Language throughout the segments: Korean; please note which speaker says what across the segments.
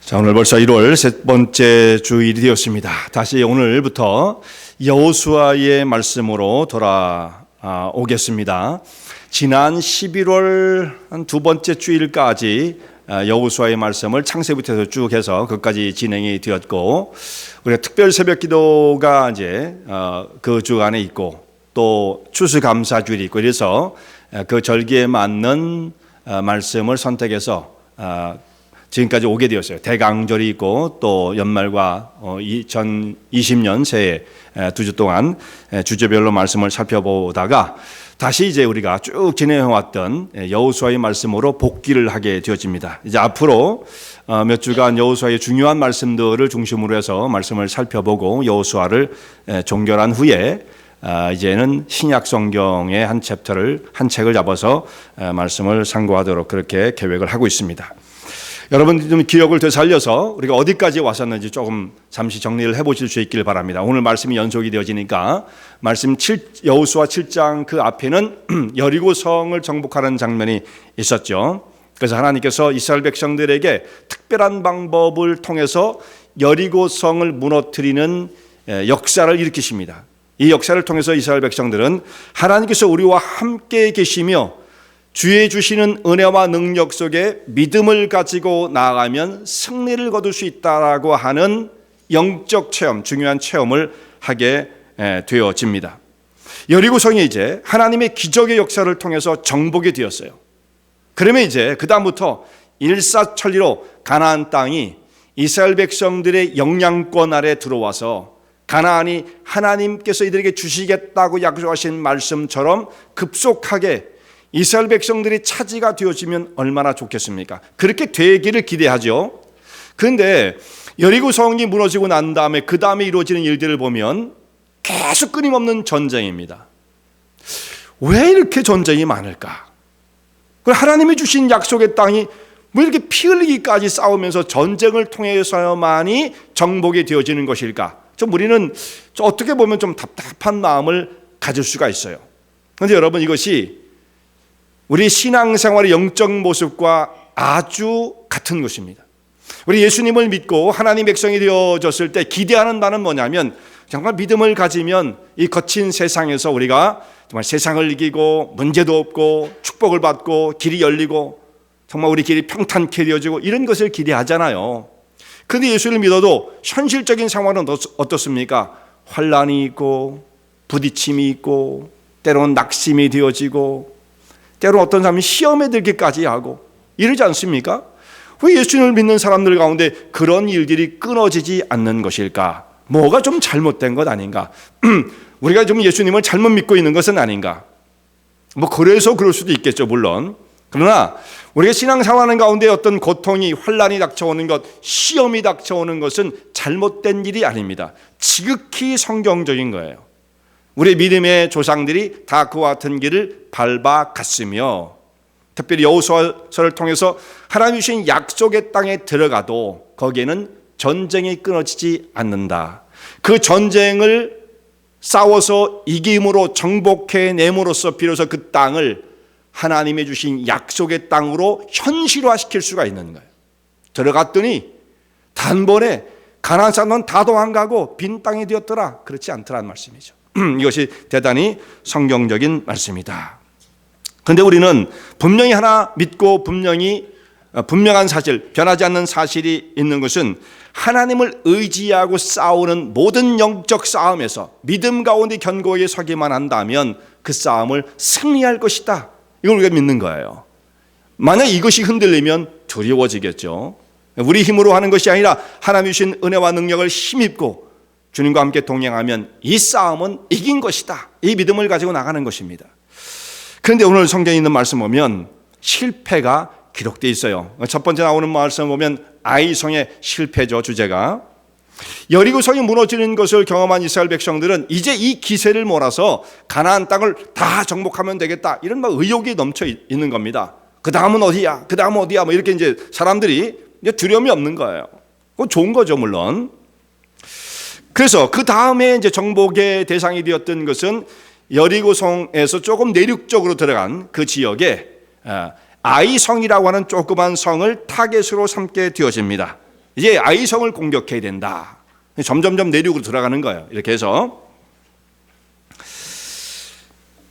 Speaker 1: 자, 오늘 벌써 1월 세 번째 주일이 되었습니다. 다시 오늘부터 여호수아의 말씀으로 돌아오겠습니다. 지난 11월 한 두 번째 주일까지 여호수아의 말씀을 창세부터 해서 쭉 해서 그까지 진행이 되었고, 우리가 특별 새벽 기도가 이제 그 주간에 있고 또 추수감사주일이 있고, 그래서 그 절기에 맞는 말씀을 선택해서 지금까지 오게 되었어요. 대강절이 있고 또 연말과 2020년 새해 두 주 동안 주제별로 말씀을 살펴보다가 다시 이제 우리가 쭉 진행해왔던 여호수아의 말씀으로 복귀를 하게 되어집니다. 이제 앞으로 몇 주간 여호수아의 중요한 말씀들을 중심으로 해서 말씀을 살펴보고 여호수아를 종결한 후에 이제는 신약 성경의 한 책을 잡아서 말씀을 상고하도록 그렇게 계획을 하고 있습니다. 여러분 좀 기억을 되살려서 우리가 어디까지 왔었는지 조금 잠시 정리를 해보실 수 있기를 바랍니다. 오늘 말씀이 연속이 되어지니까 말씀 여호수아 7장 그 앞에는 여리고성을 정복하는 장면이 있었죠. 그래서 하나님께서 이스라엘 백성들에게 특별한 방법을 통해서 여리고성을 무너뜨리는 역사를 일으키십니다. 이 역사를 통해서 이스라엘 백성들은 하나님께서 우리와 함께 계시며 주의 주시는 은혜와 능력 속에 믿음을 가지고 나아가면 승리를 거둘 수 있다라고 하는 영적 체험, 중요한 체험을 하게 되어집니다. 여리고성이 이제 하나님의 기적의 역사를 통해서 정복이 되었어요. 그러면 이제 그 다음부터 일사천리로 가나안 땅이 이스라엘 백성들의 영향권 아래 들어와서 가나안이 하나님께서 이들에게 주시겠다고 약속하신 말씀처럼 급속하게 이스라엘 백성들이 차지가 되어지면 얼마나 좋겠습니까? 그렇게 되기를 기대하죠. 그런데 여리고성이 무너지고 난 다음에 그 다음에 이루어지는 일들을 보면 계속 끊임없는 전쟁입니다. 왜 이렇게 전쟁이 많을까? 하나님이 주신 약속의 땅이 왜 이렇게 피 흘리기까지 싸우면서 전쟁을 통해서만이 정복이 되어지는 것일까? 우리는 어떻게 보면 좀 답답한 마음을 가질 수가 있어요. 그런데 여러분, 이것이 우리 신앙생활의 영적 모습과 아주 같은 것입니다. 우리 예수님을 믿고 하나님 백성이 되어졌을 때 기대하는 바는 뭐냐면, 정말 믿음을 가지면 이 거친 세상에서 우리가 정말 세상을 이기고 문제도 없고 축복을 받고 길이 열리고 정말 우리 길이 평탄케 되어지고 이런 것을 기대하잖아요. 그런데 예수를 믿어도 현실적인 상황은 어떻습니까? 환난이 있고 부딪힘이 있고 때로는 낙심이 되어지고 때로 어떤 사람이 시험에 들기까지 하고 이러지 않습니까? 왜 예수님을 믿는 사람들 가운데 그런 일들이 끊어지지 않는 것일까? 뭐가 좀 잘못된 것 아닌가? 우리가 좀 예수님을 잘못 믿고 있는 것은 아닌가? 그래서 그럴 수도 있겠죠, 물론. 그러나 우리가 신앙생활하는 가운데 어떤 고통이, 환난이 닥쳐오는 것, 시험이 닥쳐오는 것은 잘못된 일이 아닙니다. 지극히 성경적인 거예요. 우리 믿음의 조상들이 다 그와 같은 길을 밟아갔으며, 특별히 여호수아서를 통해서 하나님이 주신 약속의 땅에 들어가도 거기에는 전쟁이 끊어지지 않는다. 그 전쟁을 싸워서 이김으로 정복해냄으로써 비로소 그 땅을 하나님이 주신 약속의 땅으로 현실화시킬 수가 있는 거예요. 들어갔더니 단번에 가나안 사람은 다 도망가고 빈 땅이 되었더라. 그렇지 않더라는 말씀이죠. 이것이 대단히 성경적인 말씀이다. 그런데 우리는 분명히 하나 믿고 분명한 사실, 변하지 않는 사실이 있는 것은 하나님을 의지하고 싸우는 모든 영적 싸움에서 믿음 가운데 견고하게 서기만 한다면 그 싸움을 승리할 것이다. 이걸 우리가 믿는 거예요. 만약 이것이 흔들리면 두려워지겠죠. 우리 힘으로 하는 것이 아니라 하나님이 주신 은혜와 능력을 힘입고 주님과 함께 동행하면 이 싸움은 이긴 것이다. 이 믿음을 가지고 나가는 것입니다. 그런데 오늘 성경에 있는 말씀 보면 실패가 기록되어 있어요. 첫 번째 나오는 말씀 보면 아이성의 실패죠, 주제가. 여리고성이 무너지는 것을 경험한 이스라엘 백성들은 이제 이 기세를 몰아서 가나안 땅을 다 정복하면 되겠다, 이런 의욕이 넘쳐 있는 겁니다. 그 다음은 어디야? 그 다음은 어디야? 이렇게 이제 사람들이 이제 두려움이 없는 거예요. 그건 좋은 거죠, 물론. 그래서 그 다음에 이제 정복의 대상이 되었던 것은 여리고성에서 조금 내륙적으로 들어간 그 지역에 아이성이라고 하는 조그만 성을 타겟으로 삼게 되어집니다. 이제 아이성을 공격해야 된다. 점점점 내륙으로 들어가는 거예요. 이렇게 해서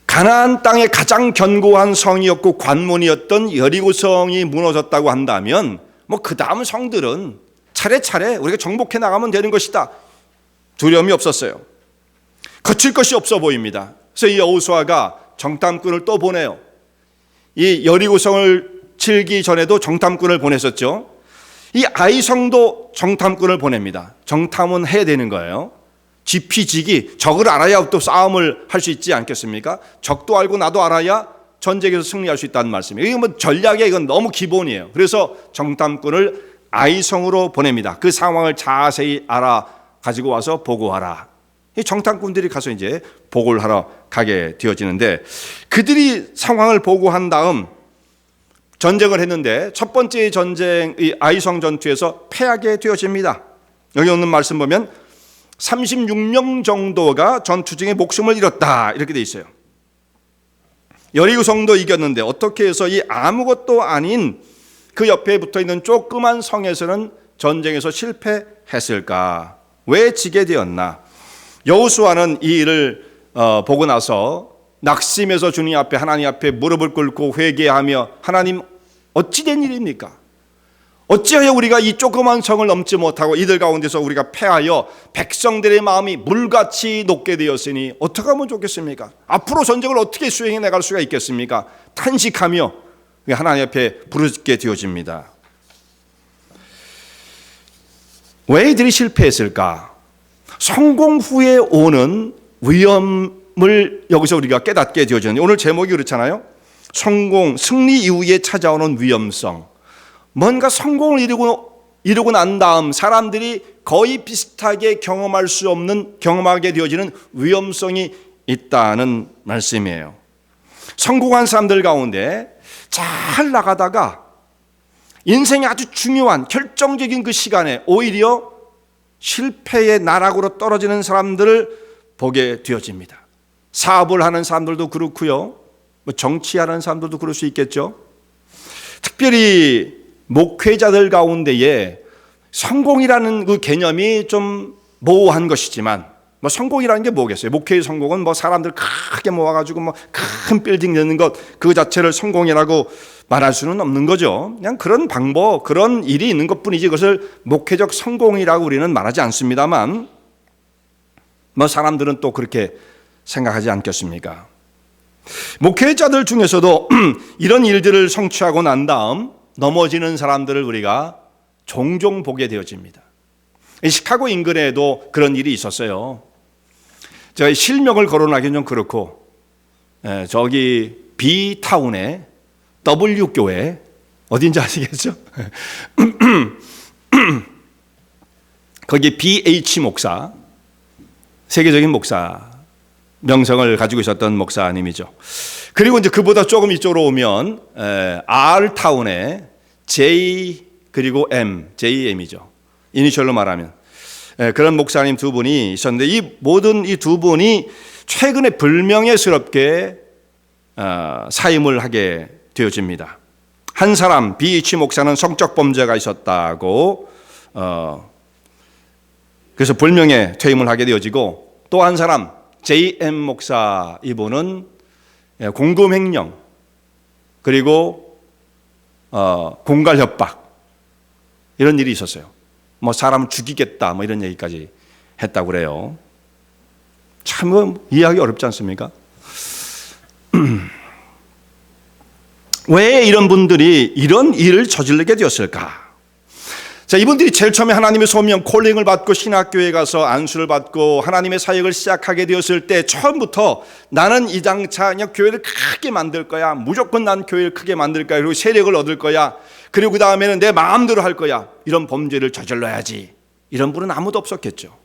Speaker 1: 가나안 땅의 가장 견고한 성이었고 관문이었던 여리고성이 무너졌다고 한다면 뭐 그 다음 성들은 차례차례 우리가 정복해 나가면 되는 것이다. 두려움이 없었어요. 거칠 것이 없어 보입니다. 그래서 이 여호수아가 정탐꾼을 또 보내요. 이 여리고성을 치기 전에도 정탐꾼을 보냈었죠. 이 아이성도 정탐꾼을 보냅니다. 정탐은 해야 되는 거예요. 지피지기, 적을 알아야 또 싸움을 할 수 있지 않겠습니까? 적도 알고 나도 알아야 전쟁에서 승리할 수 있다는 말씀이에요. 이건 뭐 전략에 이건 너무 기본이에요. 그래서 정탐꾼을 아이성으로 보냅니다. 그 상황을 자세히 알아 가지고 와서 보고하라. 이 정탐꾼들이 가서 이제 보고를 하러 가게 되어지는데, 그들이 상황을 보고한 다음 전쟁을 했는데 첫 번째 전쟁, 이 아이성 전투에서 패하게 되어집니다. 여기 오는 말씀 보면 36명 정도가 전투 중에 목숨을 잃었다 이렇게 돼 있어요. 여리고성도 이겼는데 어떻게 해서 이 아무것도 아닌 그 옆에 붙어있는 조그만 성에서는 전쟁에서 실패했을까? 왜 지게 되었나? 여호수아는 이 일을 보고 나서 낙심해서 주님 앞에, 하나님 앞에 무릎을 꿇고 회개하며, 하나님 어찌된 일입니까? 어찌하여 우리가 이 조그만 성을 넘지 못하고 이들 가운데서 우리가 패하여 백성들의 마음이 물같이 녹게 되었으니 어떻게 하면 좋겠습니까? 앞으로 전쟁을 어떻게 수행해 나갈 수가 있겠습니까? 탄식하며 하나님 앞에 부르짖게 되어집니다. 왜 이들이 실패했을까? 성공 후에 오는 위험을 여기서 우리가 깨닫게 되어지는데, 오늘 제목이 그렇잖아요. 성공, 승리 이후에 찾아오는 위험성. 뭔가 성공을 이루고 난 다음 사람들이 거의 비슷하게 경험하게 되어지는 위험성이 있다는 말씀이에요. 성공한 사람들 가운데 잘 나가다가 인생의 아주 중요한 결정적인 그 시간에 오히려 실패의 나락으로 떨어지는 사람들을 보게 되어집니다. 사업을 하는 사람들도 그렇고요, 정치하는 사람들도 그럴 수 있겠죠. 특별히 목회자들 가운데에 성공이라는 그 개념이 좀 모호한 것이지만, 성공이라는 게 뭐겠어요? 목회의 성공은 사람들 크게 모아가지고 큰 빌딩 내는 것, 그 자체를 성공이라고 말할 수는 없는 거죠. 그냥 그런 방법, 그런 일이 있는 것뿐이지 그것을 목회적 성공이라고 우리는 말하지 않습니다만, 사람들은 또 그렇게 생각하지 않겠습니까? 목회자들 중에서도 이런 일들을 성취하고 난 다음 넘어지는 사람들을 우리가 종종 보게 되어집니다. 시카고 인근에도 그런 일이 있었어요. 제가 실명을 거론하기는 좀 그렇고, 저기 B타운에 W교회, 어딘지 아시겠죠? 거기 BH 목사, 세계적인 목사 명성을 가지고 있었던 목사님이죠. 그리고 이제 그보다 조금 이쪽으로 오면 R타운에 J 그리고 M, JM이죠. 이니셜로 말하면 그런 목사님 두 분이 있었는데, 이 모든 이 두 분이 최근에 불명예스럽게 사임을 하게 되어집니다. 한 사람 BH 목사는 성적 범죄가 있었다고 그래서 불명예 퇴임을 하게 되어지고, 또 한 사람 JM 목사, 이분은 공금횡령 그리고 공갈 협박 이런 일이 있었어요. 사람 죽이겠다 이런 얘기까지 했다고 그래요. 참 이해하기 어렵지 않습니까? 왜 이런 분들이 이런 일을 저지르게 되었을까? 자, 이분들이 제일 처음에 하나님의 소명 콜링을 받고 신학교에 가서 안수를 받고 하나님의 사역을 시작하게 되었을 때 처음부터 나는 이 장차 그냥 교회를 크게 만들 거야, 무조건 난 교회를 크게 만들 거야, 그리고 세력을 얻을 거야, 그리고 그 다음에는 내 마음대로 할 거야, 이런 범죄를 저질러야지, 이런 분은 아무도 없었겠죠.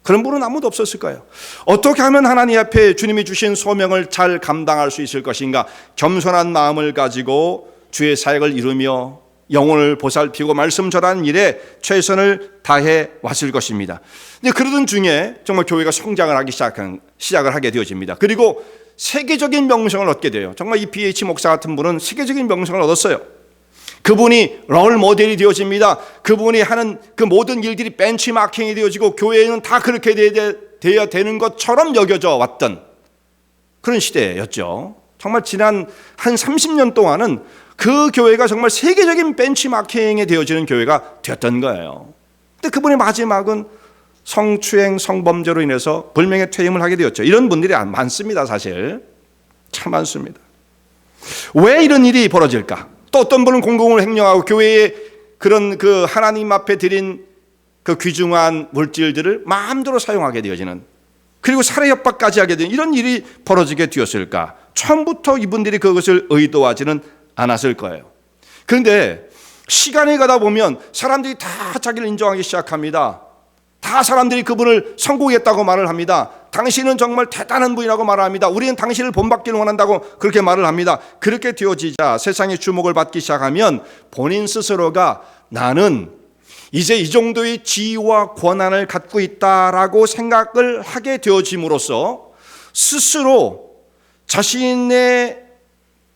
Speaker 1: 그런 분은 아무도 없었을 거예요. 어떻게 하면 하나님 앞에 주님이 주신 소명을 잘 감당할 수 있을 것인가, 겸손한 마음을 가지고 주의 사역을 이루며 영혼을 보살피고 말씀 전하는 일에 최선을 다해 왔을 것입니다. 근데 그러던 중에 정말 교회가 성장을 하기 시작을 하게 되어집니다. 그리고 세계적인 명성을 얻게 돼요. 정말 이 BH 목사 같은 분은 세계적인 명성을 얻었어요. 그분이 롤 모델이 되어집니다. 그분이 하는 그 모든 일들이 벤치마킹이 되어지고 교회는 다 그렇게 되어야 되는 것처럼 여겨져 왔던 그런 시대였죠. 정말 지난 한 30년 동안은 그 교회가 정말 세계적인 벤치마킹이 되어지는 교회가 되었던 거예요. 근데 그분의 마지막은 성추행, 성범죄로 인해서 불명예 퇴임을 하게 되었죠. 이런 분들이 많습니다. 사실 참 많습니다. 왜 이런 일이 벌어질까? 또 어떤 분은 공공을 횡령하고 교회의 그런 그 하나님 앞에 드린 그 귀중한 물질들을 마음대로 사용하게 되어지는, 그리고 살해 협박까지 하게 되는 이런 일이 벌어지게 되었을까? 처음부터 이분들이 그것을 의도하지는 않았을 거예요. 그런데 시간이 가다 보면 사람들이 다 자기를 인정하기 시작합니다. 다 사람들이 그분을 성공했다고 말을 합니다. 당신은 정말 대단한 분이라고 말을 합니다. 우리는 당신을 본받기를 원한다고 그렇게 말을 합니다. 그렇게 되어지자 세상의 주목을 받기 시작하면 본인 스스로가 나는 이제 이 정도의 지위와 권한을 갖고 있다라고 생각을 하게 되어짐으로써 스스로 자신의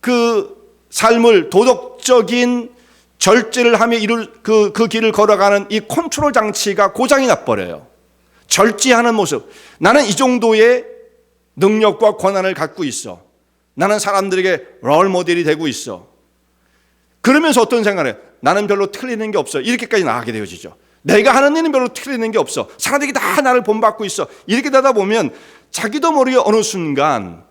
Speaker 1: 그 삶을 도덕적인 절제를 하며 이룰 그 길을 걸어가는 이 컨트롤 장치가 고장이 나버려요. 절제하는 모습. 나는 이 정도의 능력과 권한을 갖고 있어. 나는 사람들에게 롤 모델이 되고 있어. 그러면서 어떤 생각을 해요? 나는 별로 틀리는 게 없어. 이렇게까지 나가게 되어지죠. 내가 하는 일은 별로 틀리는 게 없어. 사람들이 다 나를 본받고 있어. 이렇게 되다 보면 자기도 모르게 어느 순간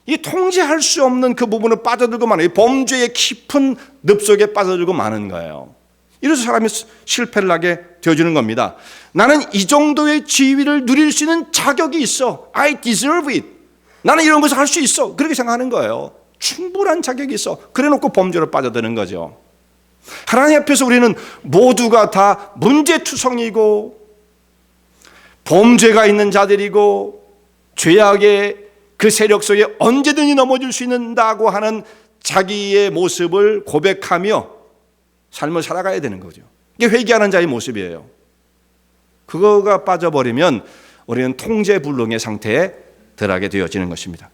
Speaker 1: 이 통제할 수 없는 그 부분을 빠져들고 마는, 범죄의 깊은 늪속에 빠져들고 마는 거예요. 이래서 사람이 실패를 하게 되어지는 겁니다. 나는 이 정도의 지위를 누릴 수 있는 자격이 있어. I deserve it. 나는 이런 것을 할 수 있어. 그렇게 생각하는 거예요. 충분한 자격이 있어. 그래 놓고 범죄로 빠져드는 거죠. 하나님 앞에서 우리는 모두가 다 문제투성이고 범죄가 있는 자들이고 죄악의 그 세력 속에 언제든지 넘어질 수 있다고 하는 자기의 모습을 고백하며 삶을 살아가야 되는 거죠. 이게 회개하는 자의 모습이에요. 그거가 빠져버리면 우리는 통제불능의 상태에 들어가게 되어지는 것입니다.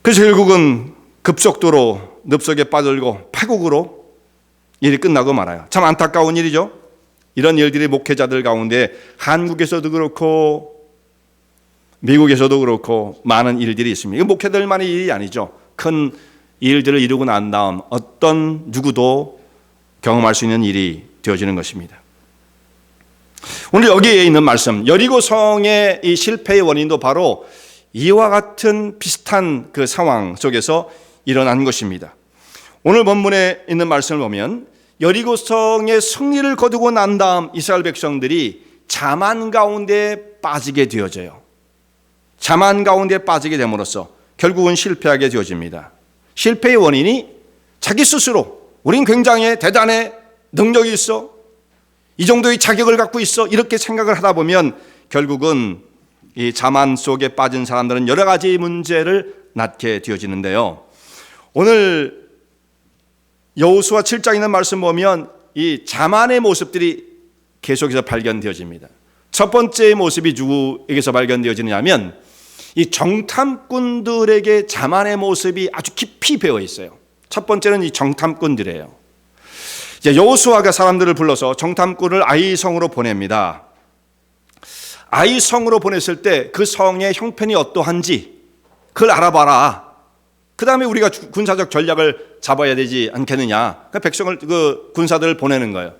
Speaker 1: 그래서 결국은 급속도로 늪속에 빠져들고 파국으로 일이 끝나고 말아요. 참 안타까운 일이죠. 이런 일들이 목회자들 가운데 한국에서도 그렇고 미국에서도 그렇고 많은 일들이 있습니다. 이거 목회자들만의 일이 아니죠. 큰 일들을 이루고 난 다음 어떤 누구도 경험할 수 있는 일이 되어지는 것입니다. 오늘 여기에 있는 말씀, 여리고 성의 이 실패의 원인도 바로 이와 같은 비슷한 그 상황 속에서 일어난 것입니다. 오늘 본문에 있는 말씀을 보면 여리고 성의 승리를 거두고 난 다음 이스라엘 백성들이 자만 가운데 빠지게 되어져요. 자만 가운데 빠지게 됨으로써 결국은 실패하게 되어집니다. 실패의 원인이 자기 스스로 우린 굉장히 대단해, 능력이 있어, 이 정도의 자격을 갖고 있어, 이렇게 생각을 하다 보면 결국은 이 자만 속에 빠진 사람들은 여러 가지 문제를 낳게 되어지는데요. 오늘 여호수아 7장에 있는 말씀 보면 이 자만의 모습들이 계속해서 발견되어집니다. 첫 번째 모습이 누구에게서 발견되어지느냐면 이 정탐꾼들에게 자만의 모습이 아주 깊이 배어 있어요. 첫 번째는 이 정탐꾼들이에요. 이제 여호수아가 사람들을 불러서 정탐꾼을 아이 성으로 보냅니다. 아이 성으로 보냈을 때 그 성의 형편이 어떠한지 그걸 알아봐라. 그 다음에 우리가 군사적 전략을 잡아야 되지 않겠느냐. 그 백성을, 그 군사들을 보내는 거예요.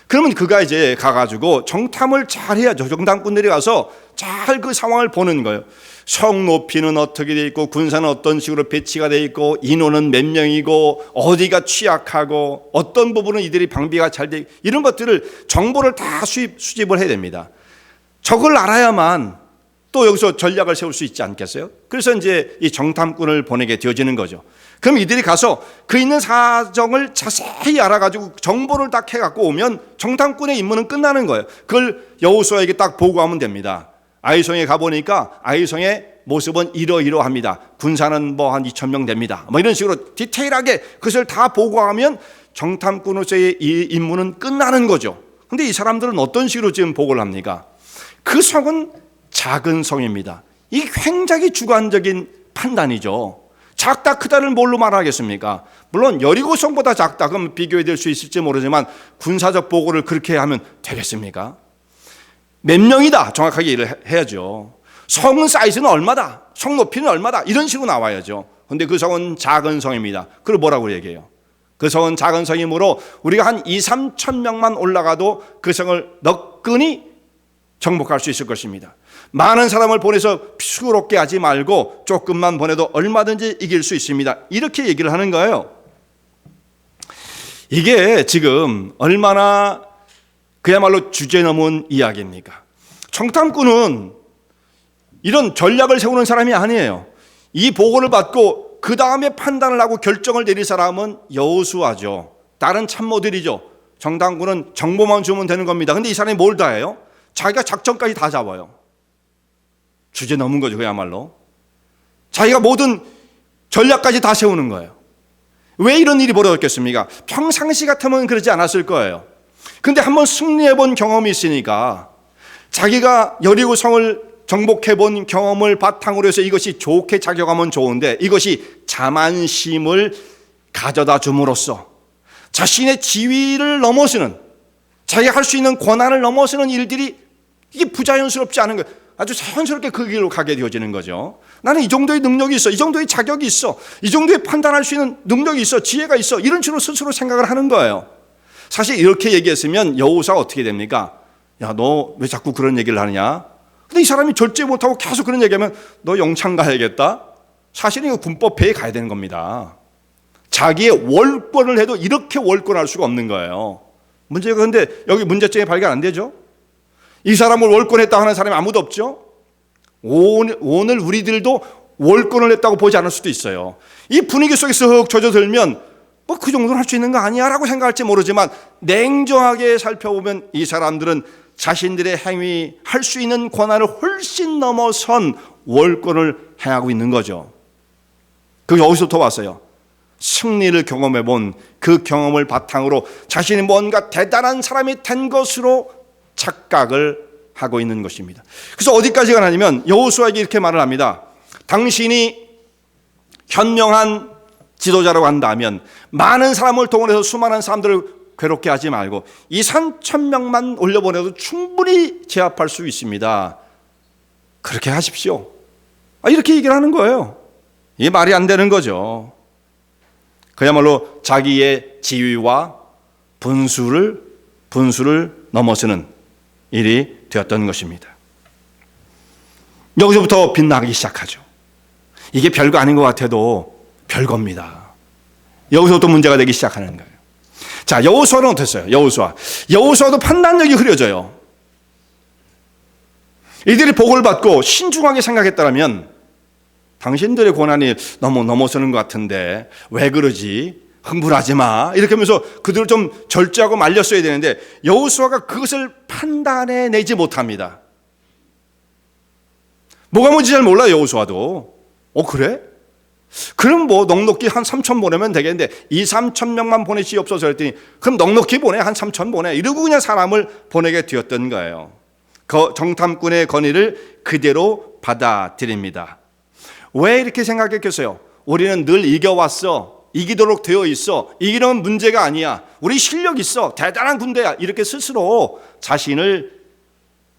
Speaker 1: 그러면 그가 이제 가가지고 정탐을 잘 해야죠. 정탐꾼들이 가서 잘 그 상황을 보는 거예요. 성 높이는 어떻게 돼 있고, 군사는 어떤 식으로 배치가 돼 있고, 인원은 몇 명이고, 어디가 취약하고, 어떤 부분은 이들이 방비가 잘 돼 있고, 이런 것들을 정보를 다 수집을 해야 됩니다. 저걸 알아야만 또 여기서 전략을 세울 수 있지 않겠어요? 그래서 이제 이 정탐꾼을 보내게 되어지는 거죠. 그럼 이들이 가서 그 있는 사정을 자세히 알아가지고 정보를 딱 해갖고 오면 정탐꾼의 임무는 끝나는 거예요. 그걸 여호수아에게 딱 보고하면 됩니다. 아이성에 가보니까 아이성의 모습은 이러이러합니다. 군사는 뭐 한 2,000명 됩니다. 뭐 이런 식으로 디테일하게 그것을 다 보고하면 정탐꾼으로서의 이 임무는 끝나는 거죠. 근데 이 사람들은 어떤 식으로 지금 보고를 합니까? 그 성은 작은 성입니다. 이게 굉장히 주관적인 판단이죠. 작다 크다를 뭘로 말하겠습니까? 물론 여리고성보다 작다 그럼 비교해 될 수 있을지 모르지만 군사적 보고를 그렇게 하면 되겠습니까? 몇 명이다 정확하게 얘기를 해야죠. 성 사이즈는 얼마다, 성 높이는 얼마다 이런 식으로 나와야죠. 그런데 그 성은 작은 성입니다. 그걸 뭐라고 얘기해요? 그 성은 작은 성이므로 우리가 한 2, 3천 명만 올라가도 그 성을 너끈히 정복할 수 있을 것입니다. 많은 사람을 보내서 피수롭게 하지 말고 조금만 보내도 얼마든지 이길 수 있습니다. 이렇게 얘기를 하는 거예요. 이게 지금 얼마나 그야말로 주제넘은 이야기입니까? 청탐꾼은 이런 전략을 세우는 사람이 아니에요. 이 보고를 받고 그 다음에 판단을 하고 결정을 내릴 사람은 여호수아죠. 다른 참모들이죠. 청탐꾼은 정보만 주면 되는 겁니다. 근데 이 사람이 뭘 다 해요? 자기가 작전까지 다 잡아요. 주제 넘은 거죠, 그야말로. 자기가 모든 전략까지 다 세우는 거예요. 왜 이런 일이 벌어졌겠습니까? 평상시 같으면 그러지 않았을 거예요. 근데 한번 승리해 본 경험이 있으니까 자기가 여리고 성을 정복해 본 경험을 바탕으로 해서 이것이 좋게 작용하면 좋은데 이것이 자만심을 가져다 줌으로써 자신의 지위를 넘어서는 자기가 할 수 있는 권한을 넘어서는 일들이 이게 부자연스럽지 않은 거예요. 아주 자연스럽게 그 길로 가게 되어지는 거죠. 나는 이 정도의 능력이 있어, 이 정도의 자격이 있어, 이 정도의 판단할 수 있는 능력이 있어, 지혜가 있어, 이런 식으로 스스로 생각을 하는 거예요. 사실 이렇게 얘기했으면 여호수아가 어떻게 됩니까? 야, 너 왜 자꾸 그런 얘기를 하느냐? 근데 이 사람이 절제 못하고 계속 그런 얘기하면 너 영창 가야겠다? 사실은 이거 군법회에 가야 되는 겁니다. 자기의 월권을 해도 이렇게 월권할 수가 없는 거예요. 문제가 근데 여기 문제점이 발견 안 되죠? 이 사람을 월권했다고 하는 사람이 아무도 없죠? 오늘 우리들도 월권을 했다고 보지 않을 수도 있어요. 이 분위기 속에서 흑 젖어들면 뭐 그 정도는 할 수 있는 거 아니야? 라고 생각할지 모르지만 냉정하게 살펴보면 이 사람들은 자신들의 행위, 할 수 있는 권한을 훨씬 넘어선 월권을 행하고 있는 거죠. 그게 어디서부터 왔어요? 승리를 경험해 본 그 경험을 바탕으로 자신이 뭔가 대단한 사람이 된 것으로 착각을 하고 있는 것입니다. 그래서 어디까지 가냐면 여호수아에게 이렇게 말을 합니다. 당신이 현명한 지도자라고 한다면 많은 사람을 동원해서 수많은 사람들을 괴롭게 하지 말고 2, 3천 명만 올려보내도 충분히 제압할 수 있습니다. 그렇게 하십시오. 이렇게 얘기를 하는 거예요. 이게 말이 안 되는 거죠. 그야말로 자기의 지위와 분수를 넘어서는 일이 되었던 것입니다. 여기서부터 빗나가기 시작하죠. 이게 별거 아닌 것 같아도 별겁니다. 여기서부터 문제가 되기 시작하는 거예요. 자, 여호수아는 어땠어요? 여호수아도 판단력이 흐려져요. 이들이 복을 받고 신중하게 생각했다면 당신들의 권한이 너무 넘어서는 것 같은데 왜 그러지? 흥분하지 마. 이렇게 하면서 그들을 좀 절제하고 말렸어야 되는데 여호수아가 그것을 판단해내지 못합니다. 뭐가 뭔지 잘 몰라요, 여호수아도. 그래? 그럼 뭐 넉넉히 한 3천 보내면 되겠는데 2, 3천 명만 보내시옵소서 했더니 그럼 넉넉히 보내, 한 3천 보내. 이러고 그냥 사람을 보내게 되었던 거예요. 그 정탐꾼의 건의를 그대로 받아들입니다. 왜 이렇게 생각했겠어요? 우리는 늘 이겨왔어. 이기도록 되어 있어. 이기는 문제가 아니야. 우리 실력 있어. 대단한 군대야. 이렇게 스스로 자신을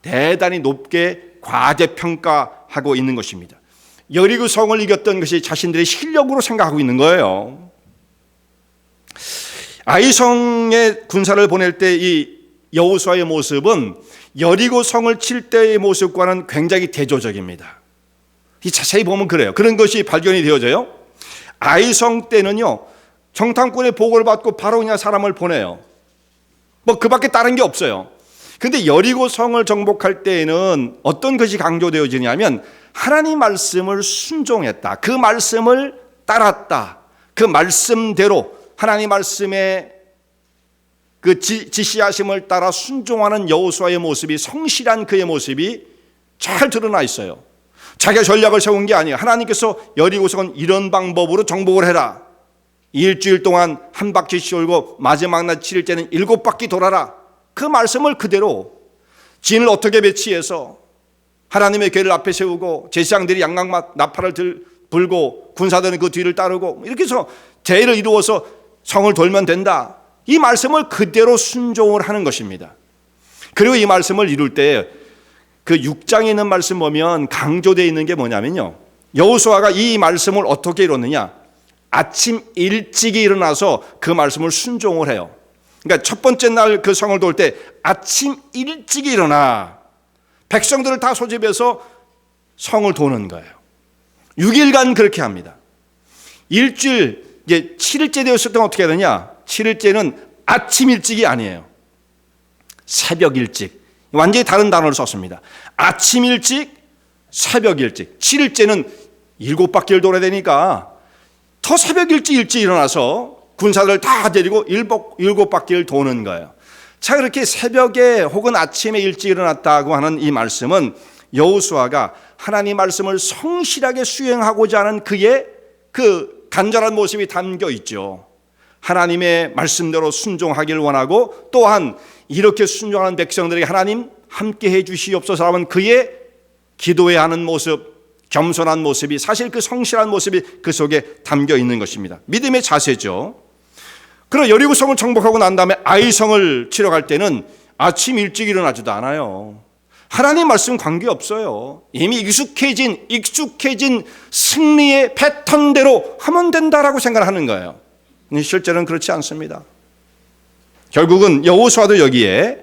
Speaker 1: 대단히 높게 과대평가하고 있는 것입니다. 여리고 성을 이겼던 것이 자신들의 실력으로 생각하고 있는 거예요. 아이성의 군사를 보낼 때 이 여호수아의 모습은 여리고 성을 칠 때의 모습과는 굉장히 대조적입니다. 자세히 보면 그래요. 그런 것이 발견이 되어져요. 아이성 때는요, 정탐꾼의 보고를 받고 바로 그냥 사람을 보내요. 뭐 그 밖에 다른 게 없어요. 근데 여리고 성을 정복할 때에는 어떤 것이 강조되어지냐면 하나님 말씀을 순종했다. 그 말씀을 따랐다. 그 말씀대로 하나님 말씀의 그 지시하심을 따라 순종하는 여호수아의 모습이, 성실한 그의 모습이 잘 드러나 있어요. 자기가 전략을 세운 게 아니에요. 하나님께서 여리고성은 이런 방법으로 정복을 해라. 일주일 동안 한 바퀴씩 돌고 마지막 날 7일째는 7바퀴 돌아라. 그 말씀을 그대로 진을 어떻게 배치해서 하나님의 궤를 앞에 세우고 제사장들이 양각막 나팔을 불고 군사들은 그 뒤를 따르고 이렇게 해서 제의를 이루어서 성을 돌면 된다. 이 말씀을 그대로 순종을 하는 것입니다. 그리고 이 말씀을 이룰 때 그 6장에 있는 말씀 보면 강조되어 있는 게 뭐냐면요, 여호수아가 이 말씀을 어떻게 이뤘느냐, 아침 일찍이 일어나서 그 말씀을 순종을 해요. 그러니까 첫 번째 날 그 성을 돌 때 아침 일찍이 일어나 백성들을 다 소집해서 성을 도는 거예요. 6일간 그렇게 합니다. 일주일, 이제 7일째 되었을 때는 어떻게 하느냐, 7일째는 아침 일찍이 아니에요. 새벽 일찍. 완전히 다른 단어를 썼습니다. 아침 일찍, 새벽 일찍. 7일째는 7바퀴를 돌아야 되니까 더 새벽 일찍 일어나서 군사들을 다 데리고 7바퀴를 도는 거예요. 자, 그렇게 새벽에 혹은 아침에 일찍 일어났다고 하는 이 말씀은 여호수아가 하나님 말씀을 성실하게 수행하고자 하는 그의 그 간절한 모습이 담겨 있죠. 하나님의 말씀대로 순종하기를 원하고, 또한 이렇게 순종하는 백성들에게 하나님 함께 해 주시옵소서라는 그의 기도해야 하는 모습, 겸손한 모습이, 사실 그 성실한 모습이 그 속에 담겨 있는 것입니다. 믿음의 자세죠. 그러나 여리고성을 정복하고 난 다음에 아이성을 치러 갈 때는 아침 일찍 일어나지도 않아요. 하나님 말씀 관계없어요. 이미 익숙해진 승리의 패턴대로 하면 된다라고 생각하는 거예요. 근데 실제로는 그렇지 않습니다. 결국은 여호수아도 여기에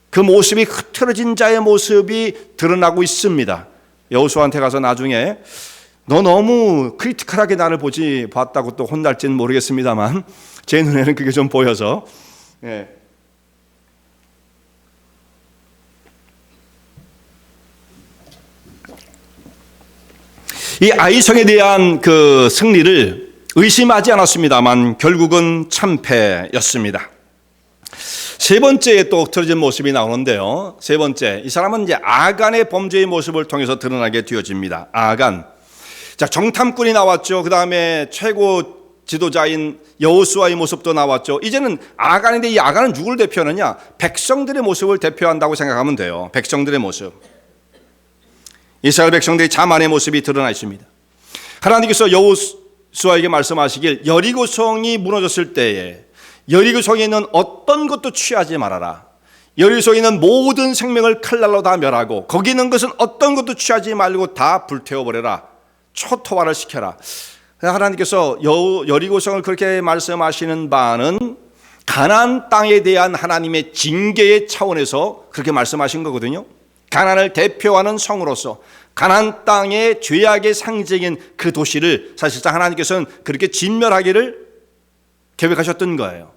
Speaker 1: 그 모습이 흐트러진 자의 모습이 드러나고 있습니다. 여호수아한테 가서 나중에 너 너무 크리티컬하게 나를 봤다고 또 혼날지는 모르겠습니다만 제 눈에는 그게 좀 보여서, 이 아이성에 대한 그 승리를 의심하지 않았습니다만 결국은 참패였습니다. 세 번째에 또 틀어진 모습이 나오는데요. 세 번째, 이 사람은 이제 아간의 범죄의 모습을 통해서 드러나게 되어집니다. 아간. 자, 정탐꾼이 나왔죠. 그 다음에 최고 지도자인 여호수아의 모습도 나왔죠. 이제는 아간인데 이 아간은 누구를 대표하느냐? 백성들의 모습을 대표한다고 생각하면 돼요. 백성들의 모습. 이스라엘 백성들의 자만의 모습이 드러나 있습니다. 하나님께서 여호수아에게 말씀하시길, 여리고성이 무너졌을 때에 여리고성에 있는 어떤 것도 취하지 말아라. 여리고성에 있는 모든 생명을 칼날로 다 멸하고 거기 있는 것은 어떤 것도 취하지 말고 다 불태워버려라. 초토화를 시켜라. 하나님께서 여리고성을 그렇게 말씀하시는 바는 가나안 땅에 대한 하나님의 징계의 차원에서 그렇게 말씀하신 거거든요. 가나안을 대표하는 성으로서 가나안 땅의 죄악의 상징인 그 도시를 사실상 하나님께서는 그렇게 진멸하기를 계획하셨던 거예요.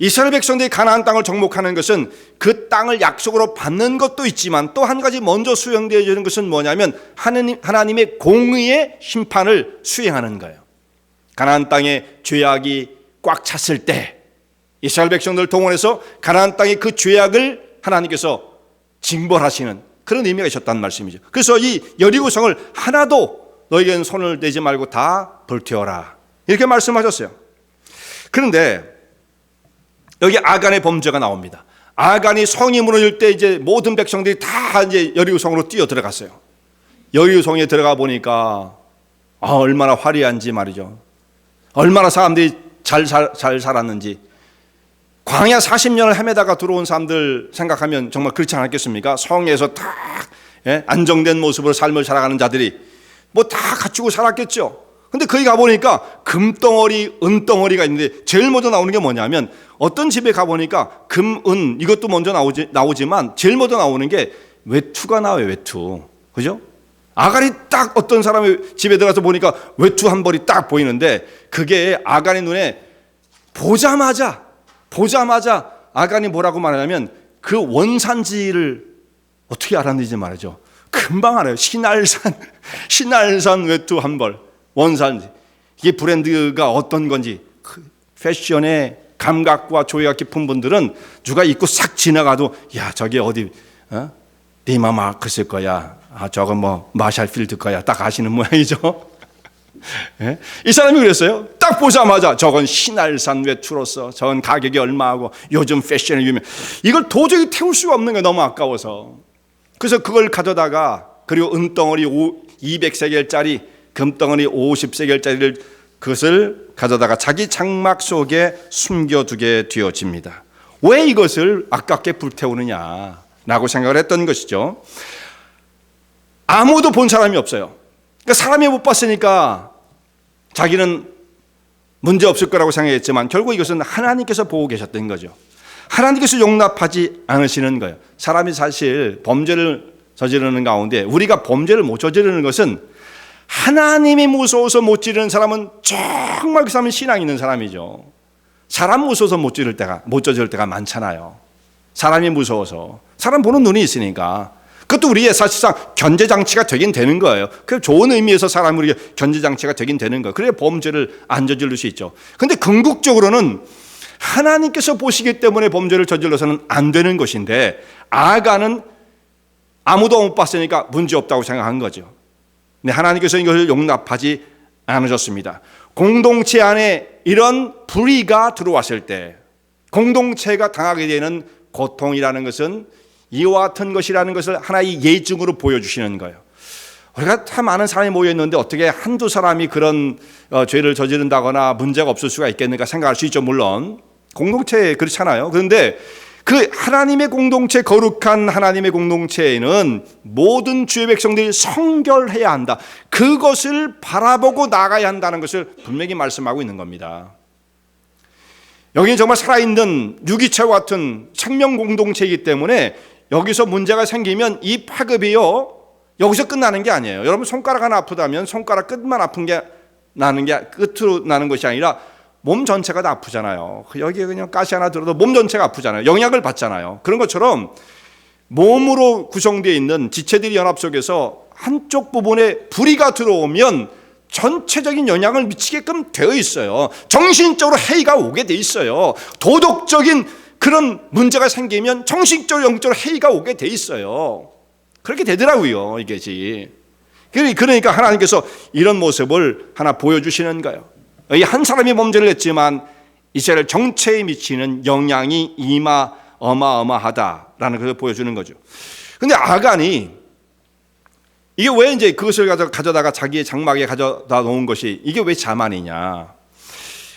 Speaker 1: 이스라엘 백성들이 가나안 땅을 정복하는 것은 그 땅을 약속으로 받는 것도 있지만 또 한 가지 먼저 수행되어지는 것은 뭐냐면 하나님의 공의의 심판을 수행하는 거예요. 가나안 땅에 죄악이 꽉 찼을 때 이스라엘 백성들을 동원해서 가나안 땅의 그 죄악을 하나님께서 징벌하시는 그런 의미가 있었다는 말씀이죠. 그래서 이 여리고성을 하나도 너희에게는 손을 대지 말고 다 불태워라, 이렇게 말씀하셨어요. 그런데 여기 아간의 범죄가 나옵니다. 아간이 성이 무너질 때 이제 모든 백성들이 다 이제 여리고성으로 뛰어 들어갔어요. 여리고성에 들어가 보니까 얼마나 화려한지 말이죠. 얼마나 사람들이 잘 살았는지. 광야 40년을 헤매다가 들어온 사람들 생각하면 정말 그렇지 않았겠습니까? 성에서 다 안정된 모습으로 삶을 살아가는 자들이 뭐 다 갖추고 살았겠죠. 근데 거기 가보니까 금덩어리, 은덩어리가 있는데 제일 먼저 나오는 게 뭐냐면 어떤 집에 가보니까 금, 은 이것도 먼저 나오지만 제일 먼저 나오는 게 외투가 나와요. 외투. 그죠? 아간이 딱 어떤 사람의 집에 들어가서 보니까 외투 한 벌이 딱 보이는데 그게 아간의 눈에 보자마자 아간이 뭐라고 말하냐면 그 원산지를 어떻게 알았는지 말이죠. 금방 알아요. 신알산 외투 한 벌. 원산지. 이게 브랜드가 어떤 건지 패션의 감각과 조예가 깊은 분들은 누가 입고 싹 지나가도 야 저게 어디 네이마 마크일 거야. 저건 뭐 마샬 필드 거야. 딱 아시는 모양이죠. 예? 이 사람이 그랬어요. 딱 보자마자 저건 신알산 외투로서 저건 가격이 얼마하고 요즘 패션에 유명. 이걸 도저히 태울 수가 없는 거예요. 너무 아까워서. 그래서 그걸 가져다가 그리고 은덩어리 200세겔짜리 금덩어리 50세겔짜리를 그것을 가져다가 자기 장막 속에 숨겨두게 되어집니다. 왜 이것을 아깝게 불태우느냐라고 생각을 했던 것이죠. 아무도 본 사람이 없어요. 그러니까 사람이 못 봤으니까 자기는 문제 없을 거라고 생각했지만 결국 이것은 하나님께서 보고 계셨던 거죠. 하나님께서 용납하지 않으시는 거예요. 사람이 사실 범죄를 저지르는 가운데 우리가 범죄를 못 저지르는 것은 하나님이 무서워서 못 지르는 사람은 정말 그 사람은 신앙 있는 사람이죠. 사람 무서워서 못 저지를 때가 많잖아요. 사람이 무서워서. 사람 보는 눈이 있으니까. 그것도 우리의 사실상 견제장치가 되긴 되는 거예요. 그 좋은 의미에서 사람이 우리의 견제장치가 되긴 되는 거예요. 그래야 범죄를 안 저지를 수 있죠. 그런데 궁극적으로는 하나님께서 보시기 때문에 범죄를 저질러서는 안 되는 것인데 아간은 아무도 못 봤으니까 문제 없다고 생각한 거죠. 근데 하나님께서 이것을 용납하지 않으셨습니다. 공동체 안에 이런 불의가 들어왔을 때 공동체가 당하게 되는 고통이라는 것은 이와 같은 것이라는 것을 하나의 예증으로 보여주시는 거예요. 우리가 참 많은 사람이 모여있는데 어떻게 한두 사람이 그런 죄를 저지른다거나 문제가 없을 수가 있겠는가 생각할 수 있죠. 물론 공동체에 그렇잖아요. 그런데 그 하나님의 공동체, 거룩한 하나님의 공동체에는 모든 주의 백성들이 성결해야 한다. 그것을 바라보고 나가야 한다는 것을 분명히 말씀하고 있는 겁니다. 여기는 정말 살아있는 유기체와 같은 생명 공동체이기 때문에 여기서 문제가 생기면 이 파급이요 여기서 끝나는 게 아니에요. 여러분 손가락 하나 아프다면 손가락 끝만 아픈 게 나는 게 끝으로 나는 것이 아니라 몸 전체가 다 아프잖아요. 여기에 그냥 가시 하나 들어도 몸 전체가 아프잖아요. 영향을 받잖아요. 그런 것처럼 몸으로 구성되어 있는 지체들이 연합 속에서 한쪽 부분에 불의가 들어오면 전체적인 영향을 미치게끔 되어 있어요. 정신적으로 해이가 오게 돼 있어요. 도덕적인 그런 문제가 생기면 정신적으로 영적으로 해이가 오게 돼 있어요. 그렇게 되더라고요. 이것이. 그러니까 하나님께서 이런 모습을 하나 보여주시는 거예요. 이 한 사람이 범죄를 했지만 이스라엘 정체에 미치는 영향이 어마어마하다라는 것을 보여주는 거죠. 그런데 아간이 이게 왜 이제 그것을 가져다가 자기의 장막에 가져다 놓은 것이 이게 왜 자만이냐?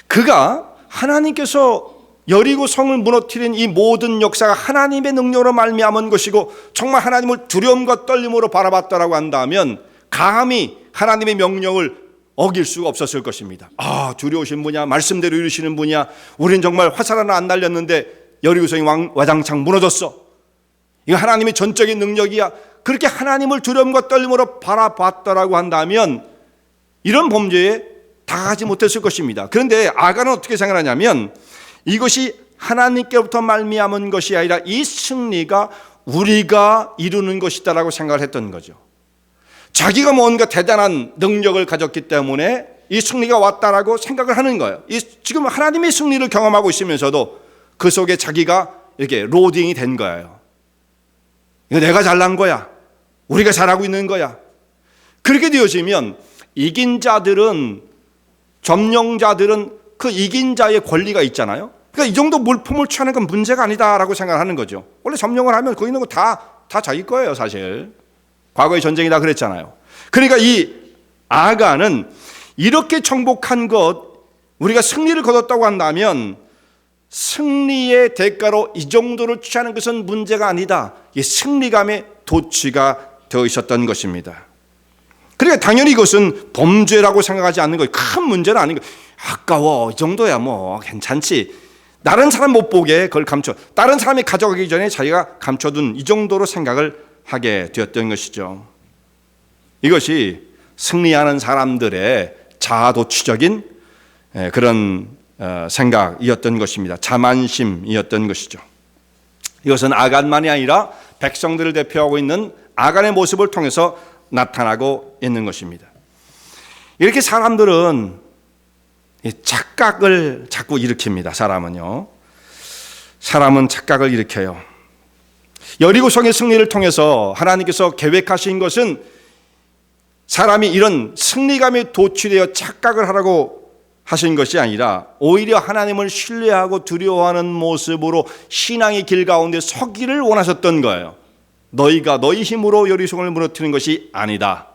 Speaker 1: 그가 하나님께서 여리고 성을 무너뜨린 이 모든 역사가 하나님의 능력으로 말미암은 것이고 정말 하나님을 두려움과 떨림으로 바라봤다라고 한다면 감히 하나님의 명령을 어길 수가 없었을 것입니다. 아, 두려우신 분이야, 말씀대로 이루시는 분이야. 우린 정말 화살 하나 안 날렸는데 여리고성이 와장창 무너졌어. 이거 하나님의 전적인 능력이야. 그렇게 하나님을 두려움과 떨림으로 바라봤다라고 한다면 이런 범죄에 당하지 못했을 것입니다. 그런데 아간은 어떻게 생각하냐면 이것이 하나님께로부터 말미암은 것이 아니라 이 승리가 우리가 이루는 것이다라고 생각을 했던 거죠. 자기가 뭔가 대단한 능력을 가졌기 때문에 이 승리가 왔다라고 생각을 하는 거예요. 지금 하나님의 승리를 경험하고 있으면서도 그 속에 자기가 이렇게 로딩이 된 거예요. 이거 내가 잘난 거야. 우리가 잘하고 있는 거야. 그렇게 되어지면 이긴 자들은, 점령자들은 그 이긴 자의 권리가 있잖아요. 그러니까 이 정도 물품을 취하는 건 문제가 아니다라고 생각하는 거죠. 원래 점령을 하면 거기 있는 거 다 자기 거예요, 사실. 과거의 전쟁이 다 그랬잖아요. 그러니까 이 아간은 이렇게 정복한 것, 우리가 승리를 거뒀다고 한다면 승리의 대가로 이 정도를 취하는 것은 문제가 아니다. 이 승리감의 도취가 되어 있었던 것입니다. 그러니까 당연히 이것은 범죄라고 생각하지 않는 거예요. 큰 문제는 아닌 거예요. 아까워, 이 정도야 뭐 괜찮지. 다른 사람 못 보게 그걸 다른 사람이 가져가기 전에 자기가 감춰둔 이 정도로 생각을 하게 되었던 것이죠. 이것이 승리하는 사람들의 자아도취적인 그런 생각이었던 것입니다. 자만심이었던 것이죠. 이것은 아간만이 아니라 백성들을 대표하고 있는 아간의 모습을 통해서 나타나고 있는 것입니다. 이렇게 사람들은 착각을 자꾸 일으킵니다. 사람은 착각을 일으켜요. 여리고성의 승리를 통해서 하나님께서 계획하신 것은 사람이 이런 승리감에 도취되어 착각을 하라고 하신 것이 아니라 오히려 하나님을 신뢰하고 두려워하는 모습으로 신앙의 길 가운데 서기를 원하셨던 거예요. 너희가 너희 힘으로 여리송을 무너뜨리는 것이 아니다.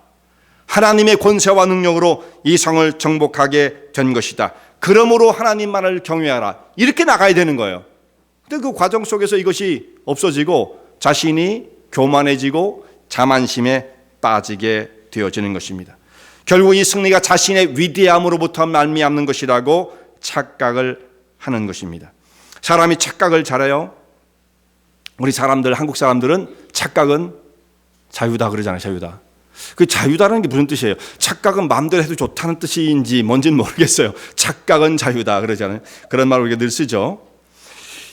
Speaker 1: 하나님의 권세와 능력으로 이 성을 정복하게 된 것이다. 그러므로 하나님만을 경외하라. 이렇게 나가야 되는 거예요. 근데 그 과정 속에서 이것이 없어지고 자신이 교만해지고 자만심에 빠지게 되어지는 것입니다. 결국 이 승리가 자신의 위대함으로부터 말미암는 것이라고 착각을 하는 것입니다. 사람이 착각을 잘해요. 우리 사람들, 한국 사람들은 착각은 자유다 그러잖아요. 자유다. 그 자유다라는 게 무슨 뜻이에요? 착각은 마음대로 해도 좋다는 뜻인지 뭔지는 모르겠어요. 착각은 자유다 그러잖아요. 그런 말을 우리가 늘 쓰죠.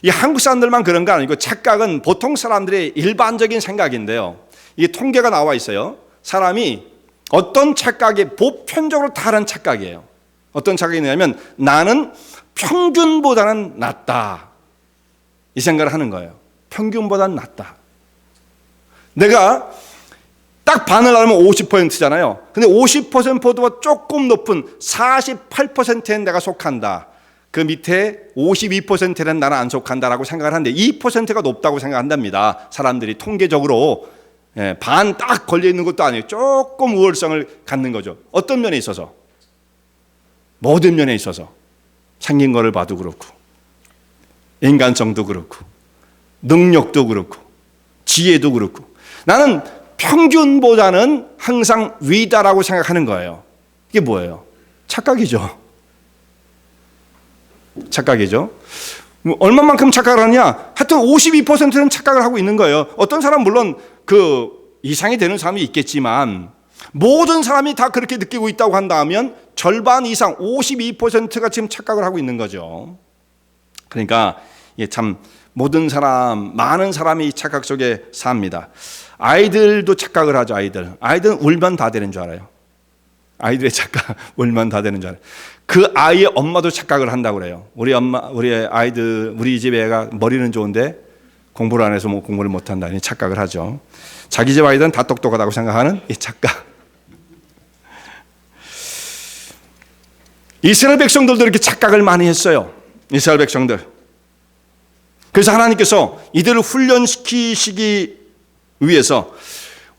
Speaker 1: 이 한국 사람들만 그런 거 아니고 착각은 보통 사람들의 일반적인 생각인데요. 이게 통계가 나와 있어요. 사람이 어떤 착각이 보편적으로 다른 착각이에요. 어떤 착각이 있냐면 나는 평균보다는 낫다. 이 생각을 하는 거예요. 평균보다는 낫다. 내가 딱 반을 나누면 50%잖아요. 근데 50%보다 조금 높은 48%엔 내가 속한다. 그 밑에 52%는 나는 안 속한다라고 생각을 하는데 2%가 높다고 생각한답니다. 사람들이 통계적으로 반 딱 걸려있는 것도 아니에요. 조금 우월성을 갖는 거죠. 어떤 면에 있어서? 모든 면에 있어서. 생긴 거를 봐도 그렇고 인간성도 그렇고 능력도 그렇고 지혜도 그렇고 나는 평균보다는 항상 위다라고 생각하는 거예요. 이게 뭐예요? 착각이죠. 착각이죠. 얼마만큼 착각을 하냐? 하여튼 52%는 착각을 하고 있는 거예요. 어떤 사람은 물론 그 이상이 되는 사람이 있겠지만 모든 사람이 다 그렇게 느끼고 있다고 한다면 절반 이상 52%가 지금 착각을 하고 있는 거죠. 그러니까 참 모든 사람, 많은 사람이 이 착각 속에 삽니다. 아이들도 착각을 하죠. 아이들은 울면 다 되는 줄 알아요. 아이들의 착각, 울면 다 되는 줄 알아요. 그 아이의 엄마도 착각을 한다고 그래요. 우리 아이들, 우리 집 애가 머리는 좋은데 공부를 안 해서 뭐 공부를 못 한다니 착각을 하죠. 자기 집 아이들은 다 똑똑하다고 생각하는 이 착각. 이스라엘 백성들도 이렇게 착각을 많이 했어요. 이스라엘 백성들. 그래서 하나님께서 이들을 훈련시키시기 위해서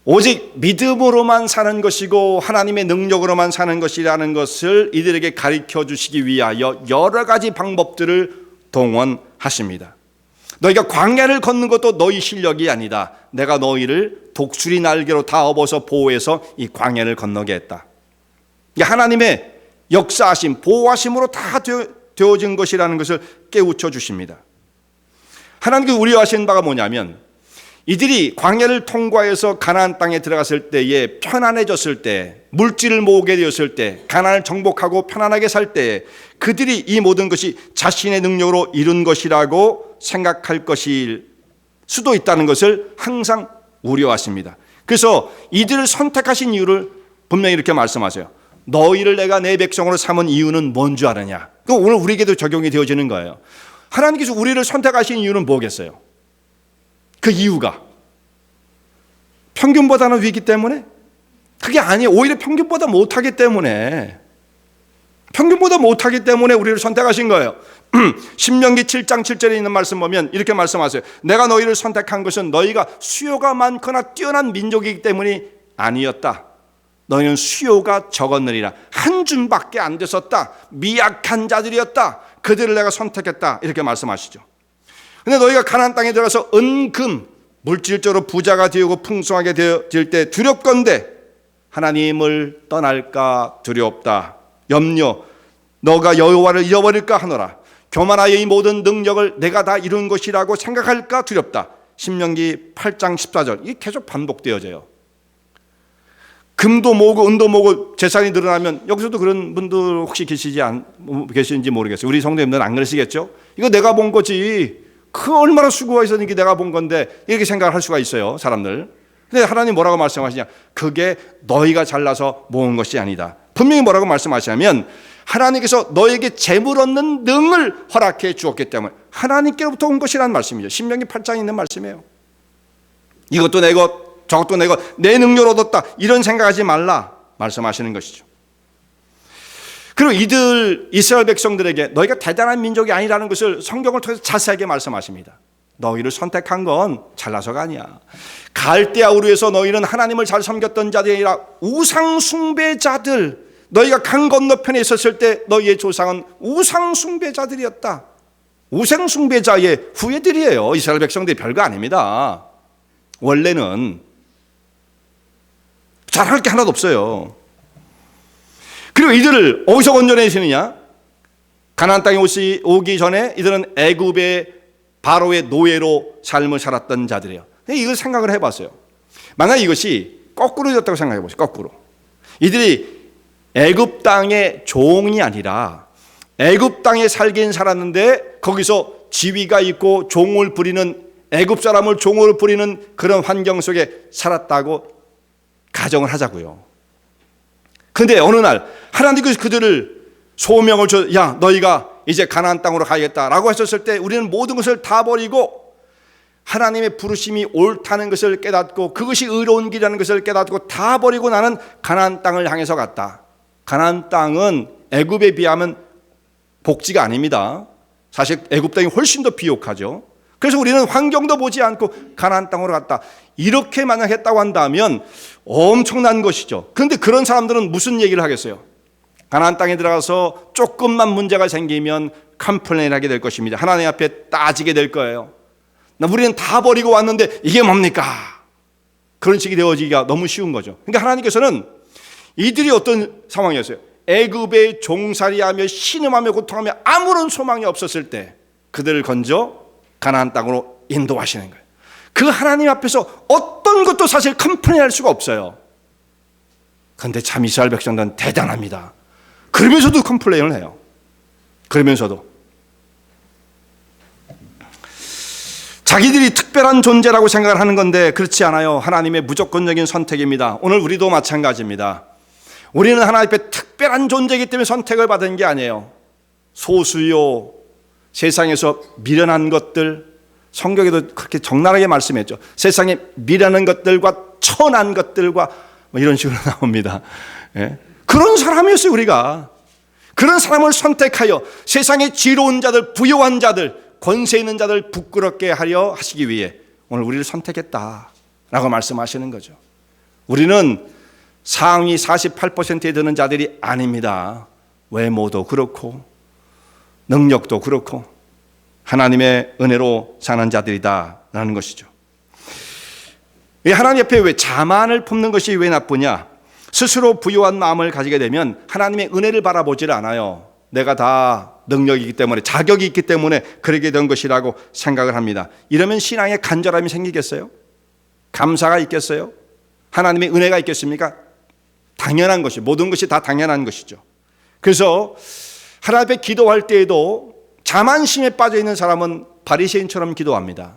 Speaker 1: 오직 믿음으로만 사는 것이고 하나님의 능력으로만 사는 것이라는 것을 이들에게 가르쳐 주시기 위하여 여러 가지 방법들을 동원하십니다. 너희가 광야를 걷는 것도 너희 실력이 아니다. 내가 너희를 독수리 날개로 다 업어서 보호해서 이 광야를 건너게 했다. 하나님의 역사하심, 보호하심으로 다 되어진 것이라는 것을 깨우쳐 주십니다. 하나님께서 우려하신 바가 뭐냐면 이들이 광야를 통과해서 가나안 땅에 들어갔을 때에 편안해졌을 때, 물질을 모으게 되었을 때, 가나안을 정복하고 편안하게 살 때 그들이 이 모든 것이 자신의 능력으로 이룬 것이라고 생각할 것일 수도 있다는 것을 항상 우려하십니다. 그래서 이들을 선택하신 이유를 분명히 이렇게 말씀하세요. 너희를 내가 내 백성으로 삼은 이유는 뭔 줄 아느냐? 그거 오늘 우리에게도 적용이 되어지는 거예요. 하나님께서 우리를 선택하신 이유는 뭐겠어요? 그 이유가 평균보다는 위기 때문에? 그게 아니에요. 오히려 평균보다 못하기 때문에 우리를 선택하신 거예요. 신명기 7장 7절에 있는 말씀 보면 이렇게 말씀하세요. 내가 너희를 선택한 것은 너희가 수요가 많거나 뛰어난 민족이기 때문이 아니었다. 너희는 수요가 적었느니라. 한 줌밖에 안 됐었다. 미약한 자들이었다. 그들을 내가 선택했다. 이렇게 말씀하시죠. 근데 너희가 가나안 땅에 들어가서 은금 물질적으로 부자가 되고 풍성하게 되어질 때 두렵건대 하나님을 떠날까 두렵다. 염려 너가 여호와를 잃어버릴까 하노라. 교만하여 이 모든 능력을 내가 다 이룬 것이라고 생각할까 두렵다. 신명기 8장 14절. 이게 계속 반복되어져요. 금도 모으고 은도 모으고 재산이 늘어나면 여기서도 그런 분들 혹시 계시는지 모르겠어요. 우리 성도님들은 안 그러시겠죠? 이거 내가 본 거지. 그 얼마나 수고가 있었는지 내가 본 건데 이렇게 생각을 할 수가 있어요. 사람들. 근데 하나님 뭐라고 말씀하시냐? 그게 너희가 잘나서 모은 것이 아니다. 분명히 뭐라고 말씀하시냐면 하나님께서 너에게 재물 얻는 능을 허락해 주었기 때문에 하나님께로부터 온 것이라는 말씀이죠. 신명기 8장에 있는 말씀이에요. 이것도 내 것 저것도 내 것, 내 능력을 얻었다. 이런 생각하지 말라 말씀하시는 것이죠. 그리고 이스라엘 백성들에게 너희가 대단한 민족이 아니라는 것을 성경을 통해서 자세하게 말씀하십니다. 너희를 선택한 건 잘나서가 아니야. 갈대아 우르에서 너희는 하나님을 잘 섬겼던 자들이 아니라 우상 숭배자들. 너희가 강 건너편에 있었을 때 너희의 조상은 우상 숭배자들이었다. 우상 숭배자의 후예들이에요. 이스라엘 백성들이 별거 아닙니다. 원래는 잘할 게 하나도 없어요. 그리고 이들을 어디서 건져내시느냐? 가나안 땅에 오기 전에 이들은 애굽의 바로의 노예로 삶을 살았던 자들이에요. 이걸 생각을 해봤어요. 만약 이것이 거꾸로였다고 생각해 보세요. 거꾸로. 이들이 애굽 땅의 종이 아니라 애굽 땅에 살긴 살았는데 거기서 지위가 있고 종을 부리는, 애굽 사람을 종으로 부리는 그런 환경 속에 살았다고 가정을 하자고요. 그런데 어느 날 하나님께서 그들을 소명을 줘, 야 너희가 이제 가나안 땅으로 가야겠다라고 하셨을 때 우리는 모든 것을 다 버리고 하나님의 부르심이 옳다는 것을 깨닫고 그것이 의로운 길이라는 것을 깨닫고 다 버리고 나는 가나안 땅을 향해서 갔다. 가나안 땅은 애굽에 비하면 복지가 아닙니다. 사실 애굽 땅이 훨씬 더 비옥하죠. 그래서 우리는 환경도 보지 않고 가나안 땅으로 갔다. 이렇게 만약 했다고 한다면 엄청난 것이죠. 그런데 그런 사람들은 무슨 얘기를 하겠어요? 가나안 땅에 들어가서 조금만 문제가 생기면 컴플레인 하게 될 것입니다. 하나님 앞에 따지게 될 거예요. 우리는 다 버리고 왔는데 이게 뭡니까? 그런 식이 되어지기가 너무 쉬운 거죠. 그러니까 하나님께서는 이들이 어떤 상황이었어요? 애굽에 종살이하며 신음하며 고통하며 아무런 소망이 없었을 때 그들을 건져 가나안 땅으로 인도하시는 거예요. 그 하나님 앞에서 어떤 것도 사실 컴플레인할 수가 없어요. 그런데 참 이스라엘 백성들은 대단합니다. 그러면서도 컴플레인을 해요. 그러면서도 자기들이 특별한 존재라고 생각을 하는 건데 그렇지 않아요. 하나님의 무조건적인 선택입니다. 오늘 우리도 마찬가지입니다. 우리는 하나님 앞에 특별한 존재이기 때문에 선택을 받은 게 아니에요. 소수요, 세상에서 미련한 것들, 성경에도 그렇게 적나라하게 말씀했죠. 세상에 미련한 것들과 천한 것들과 뭐 이런 식으로 나옵니다. 예? 그런 사람이었어요. 우리가 그런 사람을 선택하여 세상의 지혜로운 자들, 부유한 자들, 권세 있는 자들 부끄럽게 하려 하시기 위해 오늘 우리를 선택했다라고 말씀하시는 거죠. 우리는 상위 48%에 드는 자들이 아닙니다. 외모도 그렇고 능력도 그렇고 하나님의 은혜로 사는 자들이다라는 것이죠. 하나님 앞에 왜 자만을 품는 것이 왜 나쁘냐? 스스로 부유한 마음을 가지게 되면 하나님의 은혜를 바라보질 않아요. 내가 다 능력이기 때문에, 자격이 있기 때문에 그러게 된 것이라고 생각을 합니다. 이러면 신앙에 간절함이 생기겠어요? 감사가 있겠어요? 하나님의 은혜가 있겠습니까? 당연한 것이, 모든 것이 다 당연한 것이죠. 그래서 하나님 앞에 기도할 때에도 자만심에 빠져 있는 사람은 바리새인처럼 기도합니다.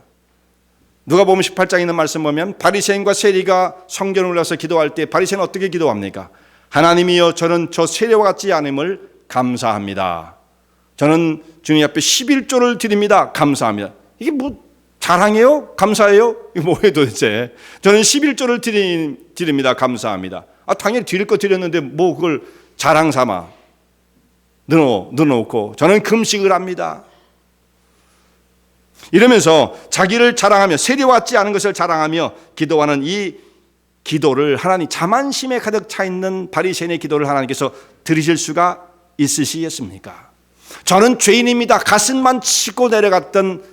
Speaker 1: 누가복음 18장에 있는 말씀 보면 바리새인과 세리가 성전을 올라서 기도할 때 바리새인은 어떻게 기도합니까? 하나님이여, 저는 저 세리와 같지 않음을 감사합니다. 저는 주님 앞에 11조를 드립니다. 감사합니다. 이게 뭐 자랑이에요? 감사해요? 이게 뭐예요 도대체? 저는 11조를 드립니다. 감사합니다. 당연히 드릴 거 드렸는데 뭐 그걸 자랑 삼아 넣어놓고 저는 금식을 합니다. 이러면서 자기를 자랑하며 세리와 같지 않은 것을 자랑하며 기도하는 이 기도를 하나님, 자만심에 가득 차 있는 바리새인의 기도를 하나님께서 들으실 수가 있으시겠습니까? 저는 죄인입니다. 가슴만 치고 내려갔던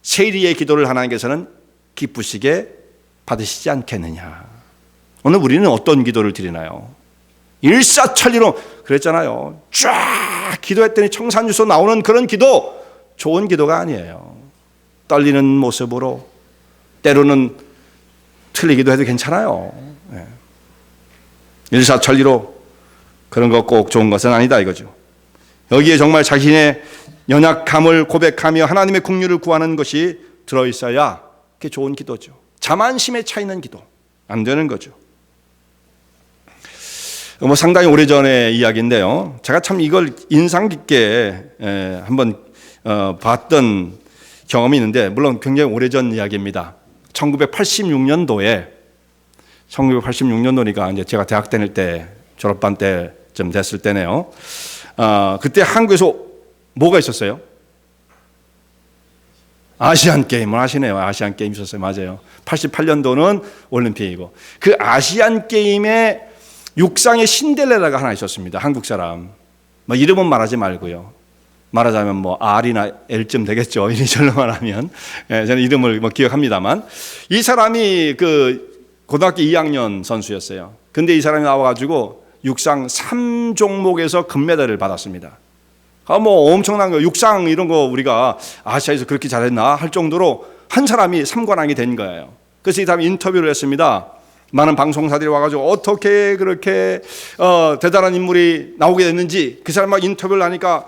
Speaker 1: 세리의 기도를 하나님께서는 기쁘시게 받으시지 않겠느냐. 오늘 우리는 어떤 기도를 드리나요? 일사천리로 그랬잖아요. 쫙 기도했더니 청산유수 나오는 그런 기도, 좋은 기도가 아니에요. 떨리는 모습으로, 때로는 틀리기도 해도 괜찮아요. 일사천리로 그런 거 꼭 좋은 것은 아니다 이거죠. 여기에 정말 자신의 연약함을 고백하며 하나님의 긍휼을 구하는 것이 들어있어야 그게 좋은 기도죠. 자만심에 차 있는 기도 안 되는 거죠. 뭐 상당히 오래전의 이야기인데요. 제가 참 이걸 인상 깊게 한번 봤던 경험이 있는데, 물론 굉장히 오래전 이야기입니다. 1986년도니까 이제 제가 대학 다닐 때, 졸업반 때쯤 됐을 때네요. 그때 한국에서 뭐가 있었어요? 아시안 게임을 하시네요. 아시안 게임 있었어요. 맞아요. 88년도는 올림픽이고 그 아시안 게임에 육상의 신데렐라가 하나 있었습니다. 한국 사람. 뭐 이름은 말하지 말고요. 말하자면 뭐 R이나 L쯤 되겠죠. 이니셜로만 하면. 예, 저는 이름을 뭐 기억합니다만 이 사람이 그 고등학교 2학년 선수였어요. 근데 이 사람이 나와가지고 육상 3종목에서 금메달을 받았습니다. 뭐 엄청난 거, 육상 이런 거 우리가 아시아에서 그렇게 잘했나 할 정도로 한 사람이 3관왕이 된 거예요. 그래서 이 사람이 인터뷰를 했습니다. 많은 방송사들이 와가지고 어떻게 그렇게 대단한 인물이 나오게 됐는지 그 사람 막 인터뷰를 하니까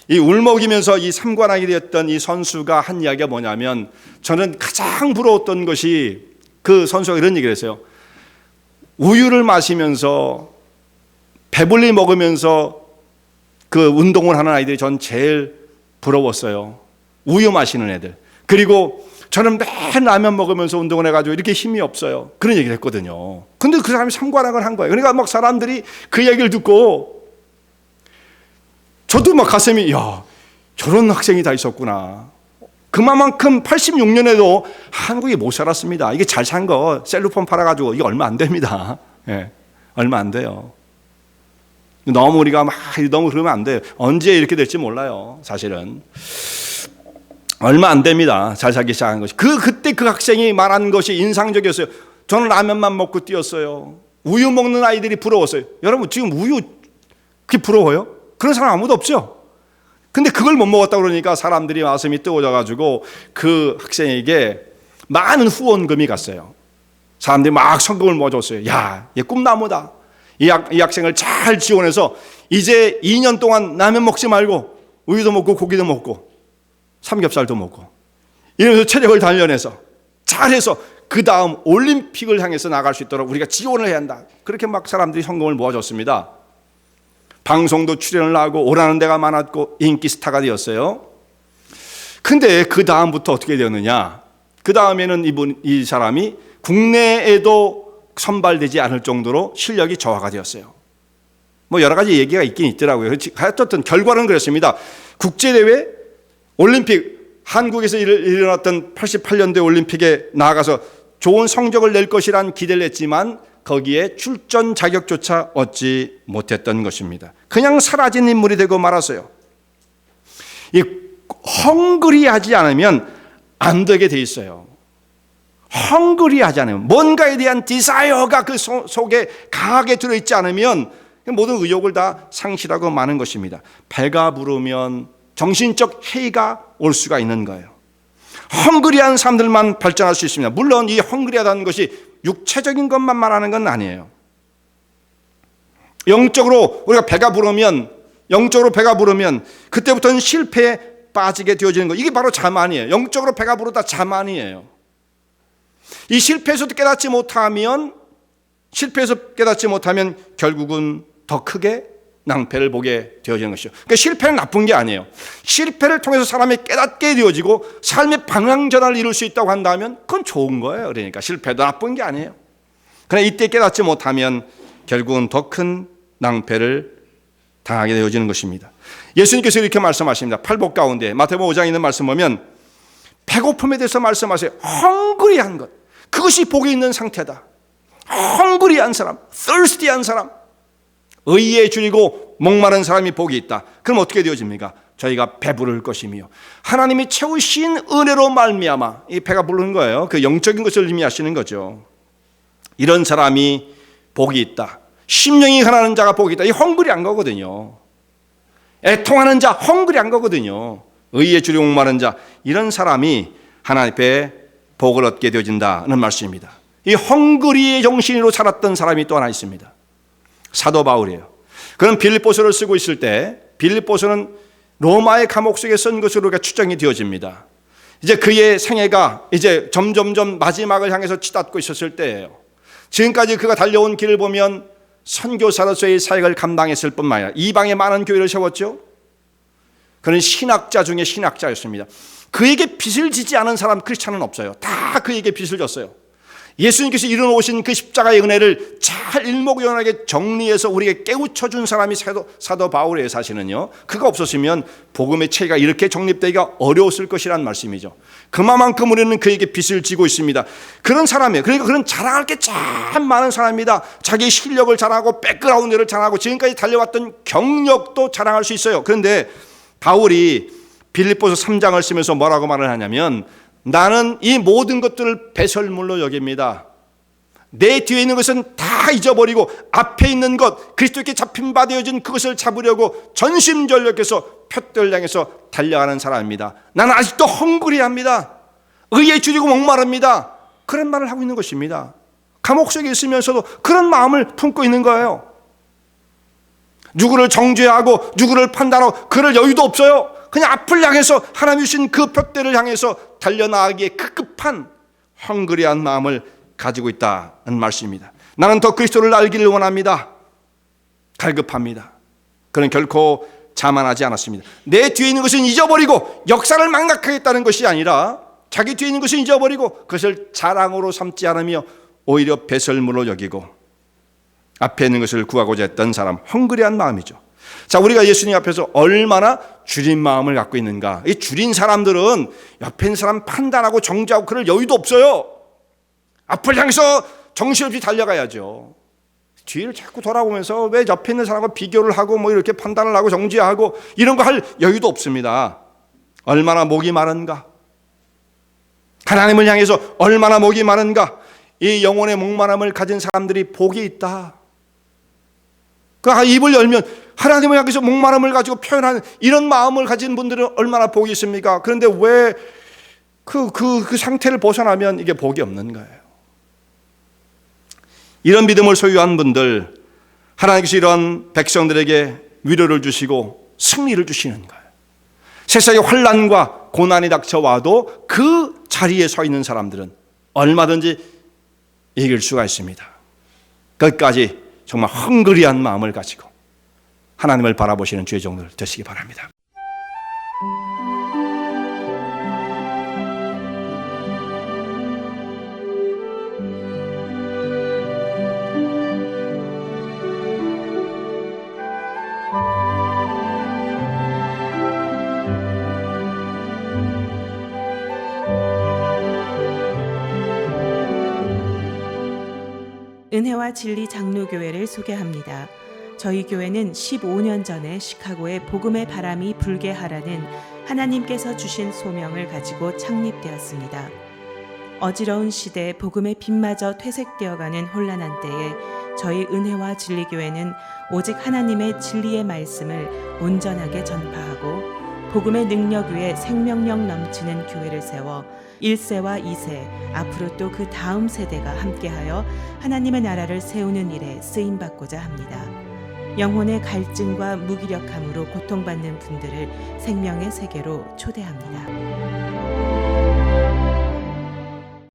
Speaker 1: 이 울먹이면서 이 3관왕이 되었던 이 선수가 한 이야기가 뭐냐면 저는 가장 부러웠던 것이 그 선수가 이런 얘기를 했어요. 우유를 마시면서 배불리 먹으면서 그 운동을 하는 아이들이 전 제일 부러웠어요. 우유 마시는 애들. 그리고 저는 매일 라면 먹으면서 운동을 해가지고 이렇게 힘이 없어요. 그런 얘기를 했거든요. 근데 그 사람이 3관왕을 한 거예요. 그러니까 막 사람들이 그 얘기를 듣고 저도 막 가슴이 야 저런 학생이 다 있었구나. 그만큼 86년에도 한국이 못 살았습니다. 이게 잘 산 거 셀로폰 팔아가지고 이게 얼마 안 됩니다. 예, 얼마 안 돼요. 너무 우리가 막 너무 그러면 안 돼요. 언제 이렇게 될지 몰라요. 사실은 얼마 안 됩니다. 잘 살기 시작한 것이. 그때 그 학생이 말한 것이 인상적이었어요. 저는 라면만 먹고 뛰었어요. 우유 먹는 아이들이 부러웠어요. 여러분 지금 우유 그게 부러워요? 그런 사람 아무도 없죠. 근데 그걸 못 먹었다 그러니까 사람들이 가슴이 뜨거워져 가지고 그 학생에게 많은 후원금이 갔어요. 사람들이 막 성금을 모아줬어요. 야, 얘 꿈나무다. 이 학생을 잘 지원해서 이제 2년 동안 라면 먹지 말고 우유도 먹고 고기도 먹고 삼겹살도 먹고 이러면서 체력을 단련해서 잘해서 그 다음 올림픽을 향해서 나갈 수 있도록 우리가 지원을 해야 한다. 그렇게 막 사람들이 성금을 모아줬습니다. 방송도 출연을 하고 오라는 데가 많았고 인기 스타가 되었어요. 근데 그 다음부터 어떻게 되었느냐? 그 다음에는 이 사람이 국내에도 선발되지 않을 정도로 실력이 저하가 되었어요. 뭐 여러 가지 얘기가 있긴 있더라고요. 하여튼 결과는 그렇습니다. 국제대회 올림픽 한국에서 일어났던 88년대 올림픽에 나아가서 좋은 성적을 낼 것이란 기대를 했지만 거기에 출전 자격조차 얻지 못했던 것입니다. 그냥 사라진 인물이 되고 말았어요. 이 헝그리하지 않으면 안 되게 돼 있어요. 헝그리하지 않으면 뭔가에 대한 디자이어가 그 속에 강하게 들어있지 않으면 모든 의욕을 다 상실하고 마는 것입니다. 배가 부르면 정신적 해이가 올 수가 있는 거예요. 헝그리한 사람들만 발전할 수 있습니다. 물론 이 헝그리하다는 것이 육체적인 것만 말하는 건 아니에요. 영적으로 우리가 영적으로 배가 부르면 그때부터는 실패에 빠지게 되어지는 거. 이게 바로 자만이에요. 영적으로 배가 부르다 자만이에요. 이 실패에서 깨닫지 못하면 결국은 더 크게 낭패를 보게 되어지는 것이죠. 그러니까 실패는 나쁜 게 아니에요. 실패를 통해서 사람이 깨닫게 되어지고 삶의 방향 전환을 이룰 수 있다고 한다면 그건 좋은 거예요. 그러니까 실패도 나쁜 게 아니에요. 그러나 이때 깨닫지 못하면 결국은 더 큰 낭패를 당하게 되어지는 것입니다. 예수님께서 이렇게 말씀하십니다. 팔복 가운데 마태복음 5장에 있는 말씀 보면 배고픔에 대해서 말씀하세요. 헝그리한 것. 그것이 복이 있는 상태다. 헝그리한 사람, thirsty한 사람. 의에 줄이고 목마른 사람이 복이 있다. 그럼 어떻게 되어집니까? 저희가 배부를 것이며 하나님이 채우신 은혜로 말미암아 이 배가 부르는 거예요. 그 영적인 것을 의미하시는 거죠. 이런 사람이 복이 있다. 심령이 가난한 자가 복이 있다. 이 헝그리한 거거든요. 애통하는 자, 헝그리한 거거든요. 의에 줄이고 목마른 자, 이런 사람이 하나님 앞에 복을 얻게 되어진다는 말씀입니다. 이 헝그리의 정신으로 살았던 사람이 또 하나 있습니다. 사도 바울이에요. 그는 빌립보서를 쓰고 있을 때 빌립보서는 로마의 감옥 속에 쓴 것으로 추정이 되어집니다. 이제 그의 생애가 이제 점점점 마지막을 향해서 치닫고 있었을 때예요. 지금까지 그가 달려온 길을 보면 선교사로서의 사역을 감당했을 뿐만 아니라 이방에 많은 교회를 세웠죠. 그는 신학자 중에 신학자였습니다. 그에게 빚을 지지 않은 사람 크리스찬은 없어요. 다 그에게 빚을 졌어요. 예수님께서 이루어오신 그 십자가의 은혜를 잘 일목요연하게 정리해서 우리에게 깨우쳐준 사람이 사도 바울이에요. 사실은요, 그가 없었으면 복음의 체계가 이렇게 정립되기가 어려웠을 것이란 말씀이죠. 그만큼 우리는 그에게 빚을 지고 있습니다. 그런 사람이에요. 그러니까 그런 자랑할 게 참 많은 사람입니다. 자기 실력을 자랑하고 백그라운드를 자랑하고 지금까지 달려왔던 경력도 자랑할 수 있어요. 그런데 바울이 빌립보서 3장을 쓰면서 뭐라고 말을 하냐면, 나는 이 모든 것들을 배설물로 여깁니다. 내 뒤에 있는 것은 다 잊어버리고 앞에 있는 것, 그리스도께 잡힌 바 되어진 그것을 잡으려고 전심전력해서 표대를 향해서 달려가는 사람입니다. 나는 아직도 헝그리합니다. 의에 줄이고 목마릅니다. 그런 말을 하고 있는 것입니다. 감옥 속에 있으면서도 그런 마음을 품고 있는 거예요. 누구를 정죄하고 누구를 판단하고 그럴 여유도 없어요. 그냥 앞을 향해서 하나님 주신 그 표대를 향해서 달려나가기에 급급한 헝그리한 마음을 가지고 있다는 말씀입니다. 나는 더 그리스도를 알기를 원합니다. 갈급합니다. 그는 결코 자만하지 않았습니다. 내 뒤에 있는 것은 잊어버리고 역사를 망각하겠다는 것이 아니라 자기 뒤에 있는 것은 잊어버리고 그것을 자랑으로 삼지 않으며 오히려 배설물로 여기고 앞에 있는 것을 구하고자 했던 사람, 헝그리한 마음이죠. 자, 우리가 예수님 앞에서 얼마나 줄인 마음을 갖고 있는가. 이 줄인 사람들은 옆에 있는 사람 판단하고 정죄하고 그럴 여유도 없어요. 앞을 향해서 정신없이 달려가야죠. 뒤를 자꾸 돌아보면서 왜 옆에 있는 사람과 비교를 하고 뭐 이렇게 판단을 하고 정죄하고 이런 거 할 여유도 없습니다. 얼마나 목이 마른가. 하나님을 향해서 얼마나 목이 마른가. 이 영혼의 목마름을 가진 사람들이 복이 있다. 그 입을 열면 하나님을 향해서 목마름을 가지고 표현하는 이런 마음을 가진 분들은 얼마나 복이 있습니까? 그런데 왜 그 상태를 벗어나면 이게 복이 없는 거예요. 이런 믿음을 소유한 분들, 하나님께서 이런 백성들에게 위로를 주시고 승리를 주시는 거예요. 세상에 환난과 고난이 닥쳐와도 그 자리에 서 있는 사람들은 얼마든지 이길 수가 있습니다. 끝까지 정말 헝그리한 마음을 가지고 하나님을 바라보시는 주의 종들 되시기 바랍니다.
Speaker 2: 은혜와 진리 장로교회를 소개합니다. 저희 교회는 15년 전에 시카고에 복음의 바람이 불게 하라는 하나님께서 주신 소명을 가지고 창립되었습니다. 어지러운 시대에 복음의 빛마저 퇴색되어가는 혼란한 때에 저희 은혜와 진리교회는 오직 하나님의 진리의 말씀을 온전하게 전파하고 복음의 능력 위에 생명력 넘치는 교회를 세워 1세와 2세, 앞으로 또 그 다음 세대가 함께하여 하나님의 나라를 세우는 일에 쓰임받고자 합니다. 영혼의 갈증과 무기력함으로 고통받는 분들을 생명의 세계로 초대합니다.